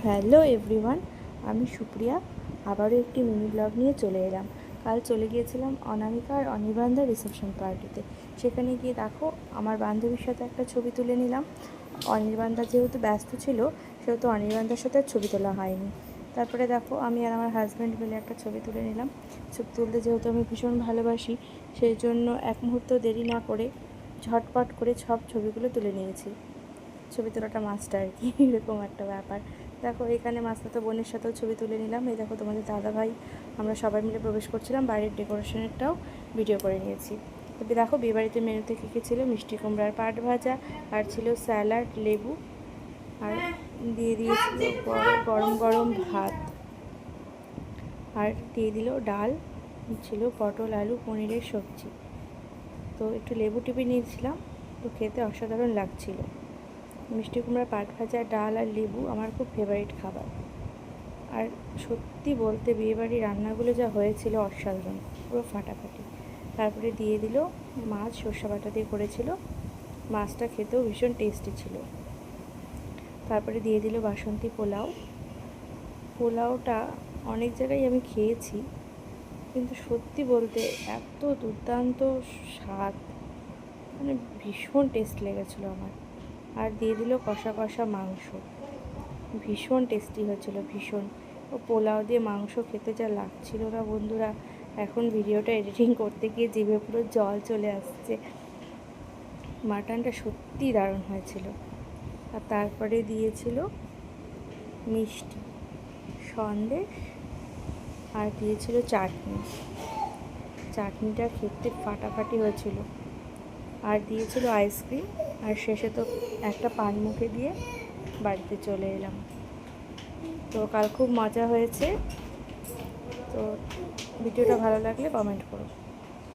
Hello everyone, আমি সুপ্রিয়া আবারও একটি মিনি ব্লগ নিয়ে চলে এলাম। কাল চলে গিয়েছিলাম অনামিকা আর অনির্বাণদার রিসেপশন পার্টিতে। সেখানে গিয়ে দেখো আমার বান্ধবীর সাথে একটা ছবি তুলে নিলাম। অনির্বাণদা যেহেতু ব্যস্ত ছিল সেহেতু অনির্বাণদার সাথে ছবি তোলা হয়নি। তারপরে দেখো আমি আর আমার হাজব্যান্ড মিলে একটা ছবি তুলে নিলাম। ছবি তুলতে যেহেতু আমি ভীষণ ভালোবাসি সেই জন্য এক মুহূর্ত দেরি না করে ঝটপট করে সব ছবিগুলো তুলে নিয়েছি। ছবি তোলাটা মাস্ট আর কি, এরকম একটা ব্যাপার। দেখো এখানে মাস্টাতো বোনের সাথেও ছবি তুলে নিলাম। এই দেখো তোমাদের দাদাভাই, আমরা সবাই মিলে প্রবেশ করছিলাম। বাইরের ডেকোরেশনেরটাও ভিডিও করে নিয়েছি। তবে দেখো বিয়েবাড়িতে মেনুতে কী কী ছিল, মিষ্টি কুমড়ার পাট ভাজা, আর ছিল স্যালাড, লেবু, আর দিয়ে দিয়েছিল গরম গরম ভাত, আর দিয়ে দিল ডাল, ছিল পটল আলু পনিরের সবজি। তো একটু লেবু টিপে নিয়েছিলাম, তো খেতে অসাধারণ লাগছিল। মিষ্টি কুমড়ার পাট ভাজা, ডাল আর লেবু আমার খুব ফেভারিট খাবার। আর সত্যি বলতে বিয়েবাড়ির রান্নাগুলো যা হয়েছিল অসাধারণ, পুরো ফাটাফাটি। তারপরে দিয়ে দিল মাছ, সর্ষে বাটা দিয়ে করেছিল, মাছটা খেতেও ভীষণ টেস্টি ছিল। তারপরে দিয়ে দিল বাসন্তী পোলাও। পোলাওটা অনেক জায়গায় আমি খেয়েছি, কিন্তু সত্যি বলতে এত দুর্দান্ত স্বাদ, মানে ভীষণ টেস্ট লেগেছিলো আমার। আর দিয়ে দিল কষা কষা মাংস, ভীষণ টেস্টি হয়েছিল, ভীষণ। ও পোলাও দিয়ে মাংস খেতে যা লাগছিল না বন্ধুরা, এখন ভিডিওটা এডিটিং করতে গিয়ে জিভে পুরো জল চলে আসছে। মাটনটা সত্যি দারুণ হয়েছিল। আর তারপরে দিয়েছিল মিষ্টি, সন্দেশ, আর দিয়েছিল চাটনি। চাটনিটা খেতে ফাটাফাটি হয়েছিল। আর দিয়েছিল আইসক্রিম, আর শেষে তো একটা পান মুখে দিয়ে বাড়িতে চলে এলাম। তো কাল খুব মজা হয়েছে। তো ভিডিওটা ভালো লাগলে কমেন্ট করো।